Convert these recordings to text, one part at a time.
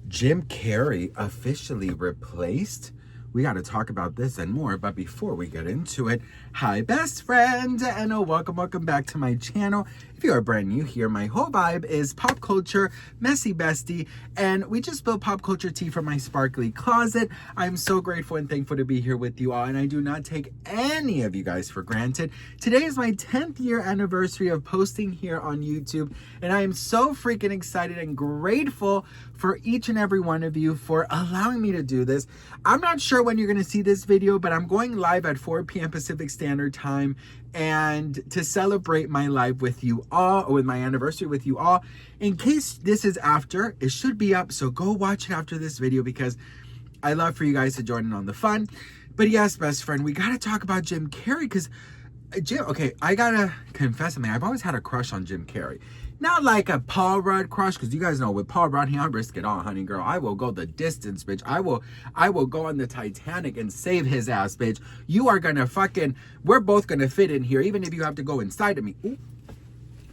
Jim Carrey officially replaced? We got to talk about this and more, but before we get into it, hi best friend, and welcome back to my channel. If you are brand new here, my whole vibe is pop culture, messy bestie, and we just spilled pop culture tea from my sparkly closet. I'm so grateful and thankful to be here with you all, and I do not take any of you guys for granted. Today is my 10th year anniversary of posting here on YouTube, and I am so freaking excited and grateful for each and every one of you for allowing me to do this. I'm not sure when you're going to see this video, but I'm going live at 4 p.m. Pacific Standard Time, and to celebrate my life with you all, or with my anniversary with you all. In case this is after, it should be up, so go watch it after this video because I love for you guys to join in on the fun. But yes, best friend, we got to talk about Jim Carrey because Jim, okay, I gotta confess something. I've always had a crush on Jim Carrey. Not like a Paul Rudd crush, because you guys know with Paul Rudd, I'll risk it all, honey girl. I will go the distance, bitch. I will go on the Titanic and save his ass, bitch. You are gonna we're both gonna fit in here, even if you have to go inside of me. Ooh,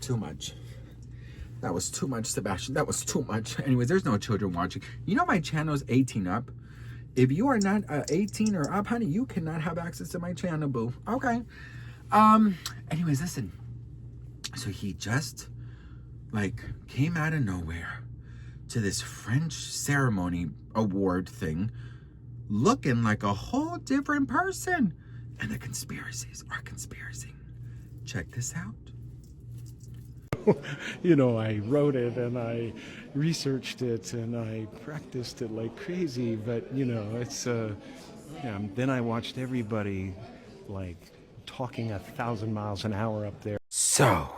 too much. That was too much, Sebastian. That was too much. Anyways, there's no children watching. You know my channel is 18 up. If you are not 18 or up, honey, you cannot have access to my channel, boo. Okay. Anyways, listen. So he just came out of nowhere to this French ceremony award thing looking like a whole different person. And the conspiracies are conspiracing. Check this out. You know, I wrote it and I researched it and I practiced it like crazy, but you know, it's yeah, then I watched everybody talking 1,000 miles an hour up there. So,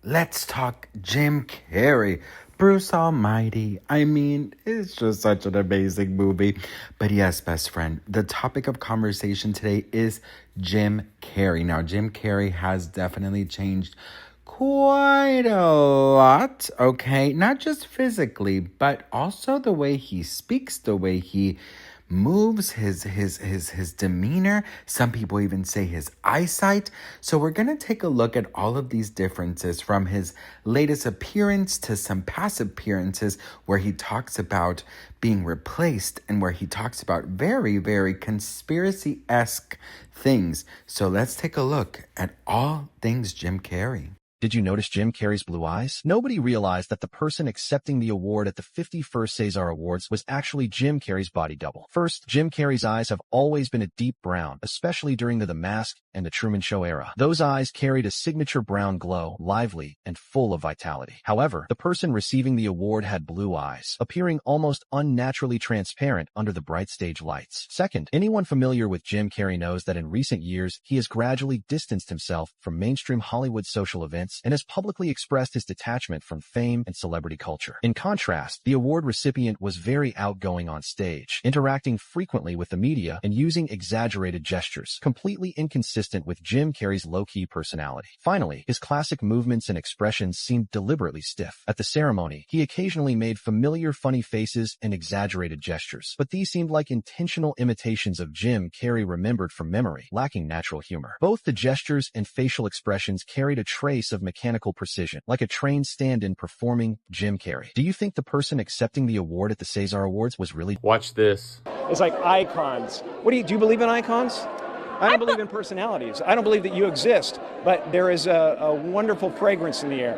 let's talk Jim Carrey. Bruce Almighty. I mean, it's just such an amazing movie. But yes, best friend, the topic of conversation today is Jim Carrey. Now, Jim Carrey has definitely changed quite a lot, okay? Not just physically, but also the way he speaks, the way he moves, his demeanor. Some people even say his eyesight. So we're going to take a look at all of these differences from his latest appearance to some past appearances where he talks about being replaced and where he talks about very, very conspiracy-esque things. So let's take a look at all things Jim Carrey. Did you notice Jim Carrey's blue eyes? Nobody realized that the person accepting the award at the 51st Cesar Awards was actually Jim Carrey's body double. First, Jim Carrey's eyes have always been a deep brown, especially during The Mask and The Truman Show era. Those eyes carried a signature brown glow, lively and full of vitality. However, the person receiving the award had blue eyes, appearing almost unnaturally transparent under the bright stage lights. Second, anyone familiar with Jim Carrey knows that in recent years, he has gradually distanced himself from mainstream Hollywood social events and has publicly expressed his detachment from fame and celebrity culture. In contrast, the award recipient was very outgoing on stage, interacting frequently with the media and using exaggerated gestures, completely inconsistent with Jim Carrey's low-key personality. Finally, his classic movements and expressions seemed deliberately stiff. At the ceremony, he occasionally made familiar funny faces and exaggerated gestures, but these seemed like intentional imitations of Jim Carrey remembered from memory, lacking natural humor. Both the gestures and facial expressions carried a trace of mechanical precision, like a trained stand-in performing Jim Carrey. Do you think the person accepting the award at the Cesar Awards was really— Watch this. It's like icons. Do you believe in icons? I don't believe in personalities. I don't believe that you exist, but there is a wonderful fragrance in the air.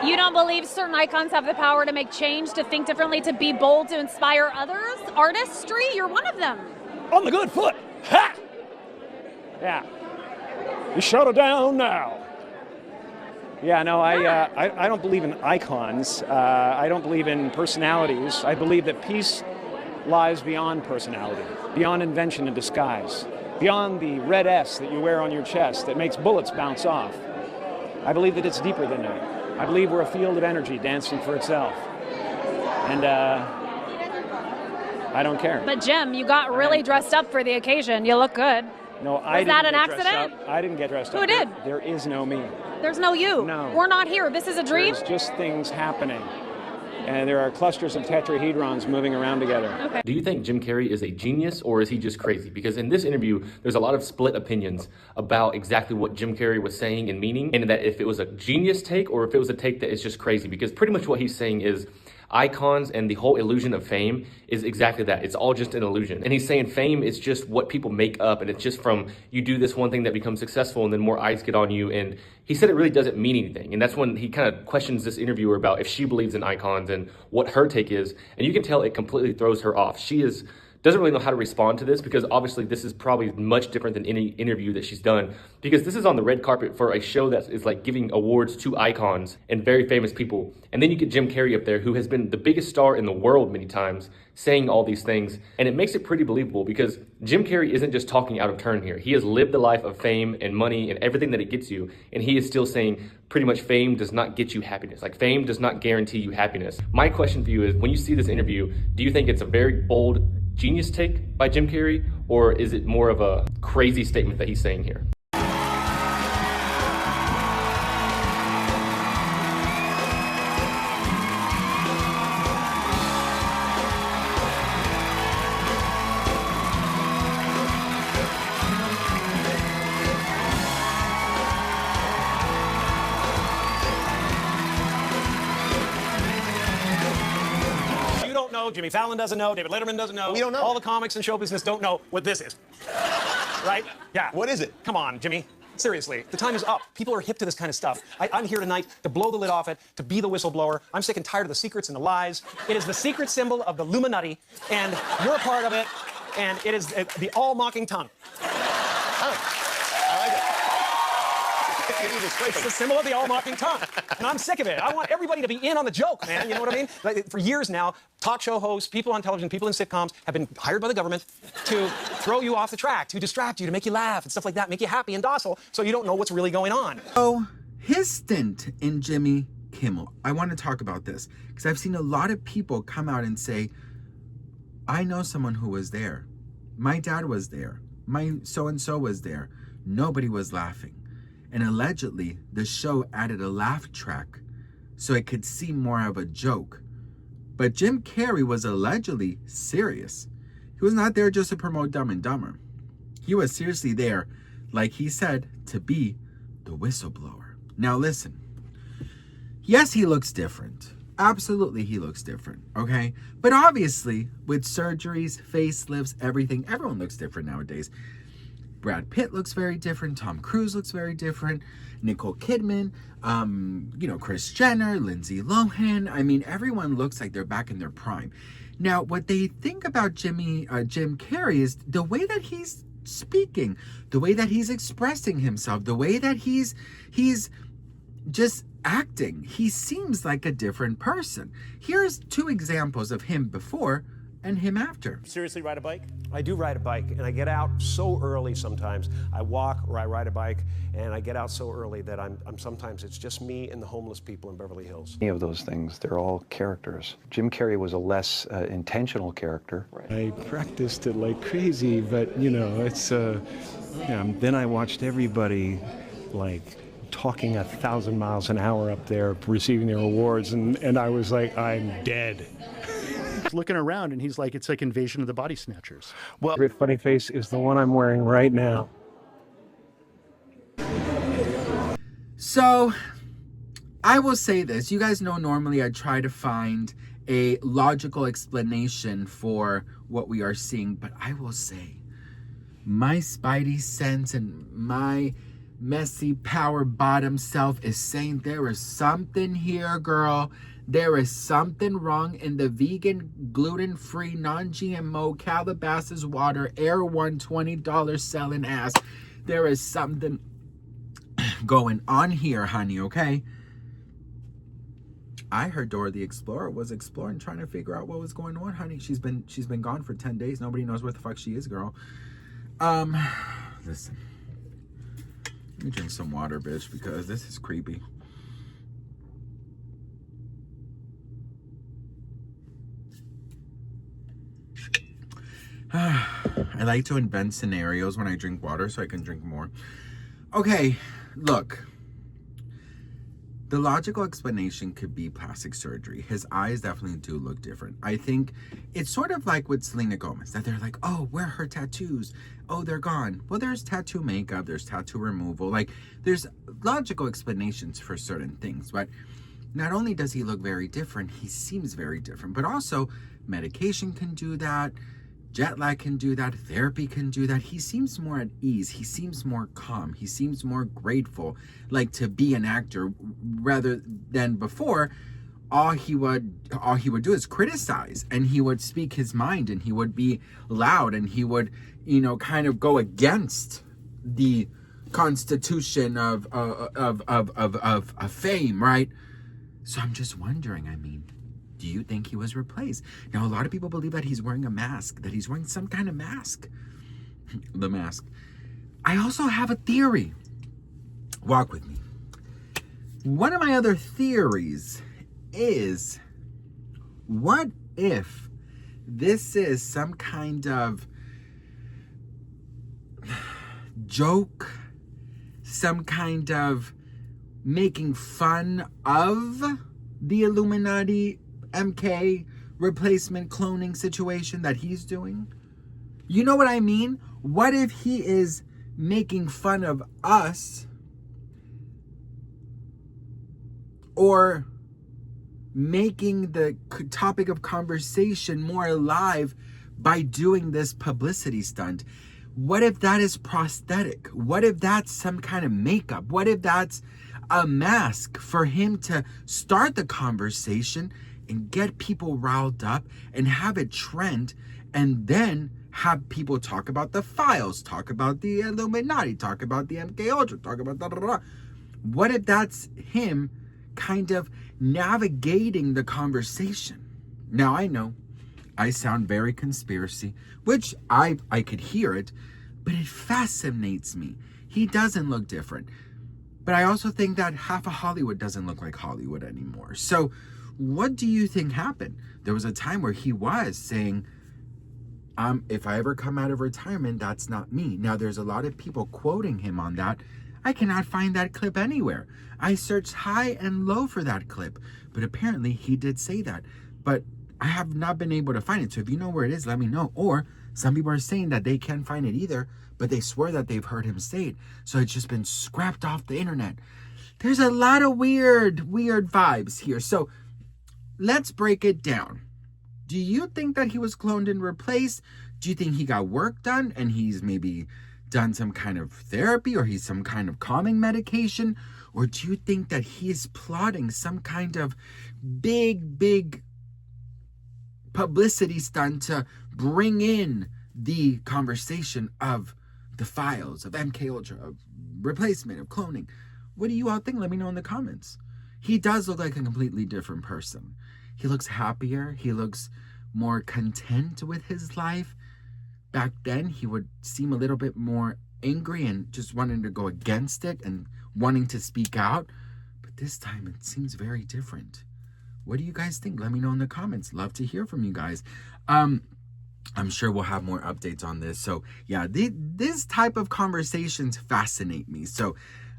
You don't believe certain icons have the power to make change, to think differently, to be bold, to inspire others? Artistry? You're one of them. On the good foot. Ha! Yeah. You shut her down now. Yeah, no, I don't believe in icons. I don't believe in personalities. I believe that peace lies beyond personality, beyond invention and disguise, beyond the red S that you wear on your chest that makes bullets bounce off. I believe that it's deeper than that. I believe we're a field of energy dancing for itself. And I don't care. But Jim, you got really dressed up for the occasion. You look good. No, I didn't. Was that an get dressed accident? up. I didn't get dressed up. Who did? There is no me. There's no you. No. We're not here. This is a dream? There's just things happening. And there are clusters of tetrahedrons moving around together. Okay. Do you think Jim Carrey is a genius or is he just crazy? Because in this interview, there's a lot of split opinions about exactly what Jim Carrey was saying and meaning, and that if it was a genius take or if it was a take that is just crazy. Because pretty much what he's saying is, icons and the whole illusion of fame is exactly that. It's all just an illusion. And he's saying fame is just what people make up, and it's just from you do this one thing that becomes successful and then more eyes get on you. And he said it really doesn't mean anything. And that's when he kind of questions this interviewer about if she believes in icons and what her take is. And you can tell it completely throws her off. She doesn't really know how to respond to this, because obviously this is probably much different than any interview that she's done, because this is on the red carpet for a show that is like giving awards to icons and very famous people. And then you get Jim Carrey up there, who has been the biggest star in the world many times, saying all these things. And it makes it pretty believable, because Jim Carrey isn't just talking out of turn here. He has lived the life of fame and money and everything that it gets you. And he is still saying pretty much fame does not get you happiness. Like, fame does not guarantee you happiness. My question for you is, when you see this interview, do you think it's a very bold, genius take by Jim Carrey, or is it more of a crazy statement that he's saying here? Jimmy Fallon doesn't know. David Letterman doesn't know. We don't know. All the comics and show business don't know what this is. Right? Yeah. What is it? Come on, Jimmy. Seriously, the time is up. People are hip to this kind of stuff. I'm here tonight to blow the lid off it, to be the whistleblower. I'm sick and tired of the secrets and the lies. It is the secret symbol of the Illuminati, and you're a part of it, and it is the all-mocking tongue. I like it. It's the symbol of the all-mocking tongue. And I'm sick of it. I want everybody to be in on the joke, man. You know what I mean? Like, for years now, talk show hosts, people on television, people in sitcoms have been hired by the government to throw you off the track, to distract you, to make you laugh and stuff like that, make you happy and docile so you don't know what's really going on. So, his stint in Jimmy Kimmel, I want to talk about this because I've seen a lot of people come out and say, I know someone who was there. My dad was there. My so-and-so was there. Nobody was laughing. And allegedly, the show added a laugh track so it could seem more of a joke. But Jim Carrey was allegedly serious. He was not there just to promote Dumb and Dumber. He was seriously there, like he said, to be the whistleblower. Now listen, yes, he looks different. Absolutely, he looks different, okay? But obviously, with surgeries, facelifts, everything, everyone looks different nowadays. Brad Pitt looks very different. Tom Cruise looks very different. Nicole Kidman, Kris Jenner, Lindsay Lohan. I mean, everyone looks like they're back in their prime. Now, what they think about Jim Carrey is the way that he's speaking, the way that he's expressing himself, the way that he's just acting. He seems like a different person. Here's 2 examples of him before and him after. Seriously, ride a bike? I do ride a bike, and I get out so early sometimes. I walk or I ride a bike, and I get out so early that I'm sometimes it's just me and the homeless people in Beverly Hills. Any of those things, they're all characters. Jim Carrey was a less intentional character. I practiced it like crazy, but it's then I watched everybody like talking 1,000 miles an hour up there, receiving their awards, and I was like, I'm dead. Looking around, and he's like, it's like Invasion of the Body Snatchers. Well, favorite funny face is the one I'm wearing right now. So, I will say this. You guys know normally I try to find a logical explanation for what we are seeing, but I will say my spidey sense and my messy power bottom self is saying there is something here, girl. There is something wrong in the vegan, gluten-free, non-GMO Calabasas water Air One $20 selling ass. There is something going on here, honey, okay? I heard Dora the Explorer was exploring, trying to figure out what was going on, honey. She's been gone for 10 days. Nobody knows where the fuck she is, girl. Listen. Let me drink some water, bitch, because this is creepy. I like to invent scenarios when I drink water so I can drink more. Okay, look. The logical explanation could be plastic surgery. His eyes definitely do look different. I think it's sort of like with Selena Gomez, that they're like, oh, where are her tattoos? Oh, they're gone. Well, there's tattoo makeup, there's tattoo removal. Like, there's logical explanations for certain things. But not only does he look very different, he seems very different, but also medication can do that. Jet lag can do that. Therapy can do that. He seems more at ease. He seems more calm. He seems more grateful, like to be an actor, rather than before. All he would do is criticize, and he would speak his mind, and he would be loud, and he would, kind of go against the constitution of fame, right? So I'm just wondering, do you think he was replaced? Now, a lot of people believe that he's wearing a mask, that he's wearing some kind of mask. The mask. I also have a theory. Walk with me. One of my other theories is, what if this is some kind of joke, some kind of making fun of the Illuminati MK replacement cloning situation that he's doing? You know what I mean? What if he is making fun of us, or making the topic of conversation more alive by doing this publicity stunt? What if that is prosthetic? What if that's some kind of makeup? What if that's a mask for him to start the conversation and get people riled up and have it trend, and then have people talk about the files, talk about the Illuminati, talk about the MK Ultra, talk about da. What if that's him kind of navigating the conversation? Now, I know I sound very conspiracy, which I could hear it, but it fascinates me. He doesn't look different. But I also think that half of Hollywood doesn't look like Hollywood anymore. So what do you think happened? There was a time where he was saying, if I ever come out of retirement, that's not me. Now, there's a lot of people quoting him on that. I cannot find that clip anywhere. I searched high and low for that clip, but apparently he did say that. But I have not been able to find it. So if you know where it is, let me know. Or some people are saying that they can't find it either, but they swear that they've heard him say it. So it's just been scrapped off the internet. There's a lot of weird vibes here. So let's break it down. Do you think that he was cloned and replaced? Do you think he got work done and he's maybe done some kind of therapy, or he's some kind of calming medication? Or do you think that he's plotting some kind of big publicity stunt to bring in the conversation of the files, of MK Ultra, of replacement, of cloning? What do you all think? Let me know in the comments. He does look like a completely different person. He looks happier. He looks more content with his life. Back then, he would seem a little bit more angry and just wanting to go against it and wanting to speak out. But this time, it seems very different. What do you guys think? Let me know in the comments. Love to hear from you guys. I'm sure we'll have more updates on this. So yeah, this type of conversations fascinate me. So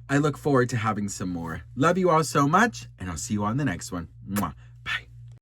I look forward to having some more. Love you all so much, and I'll see you on the next one. Mwah.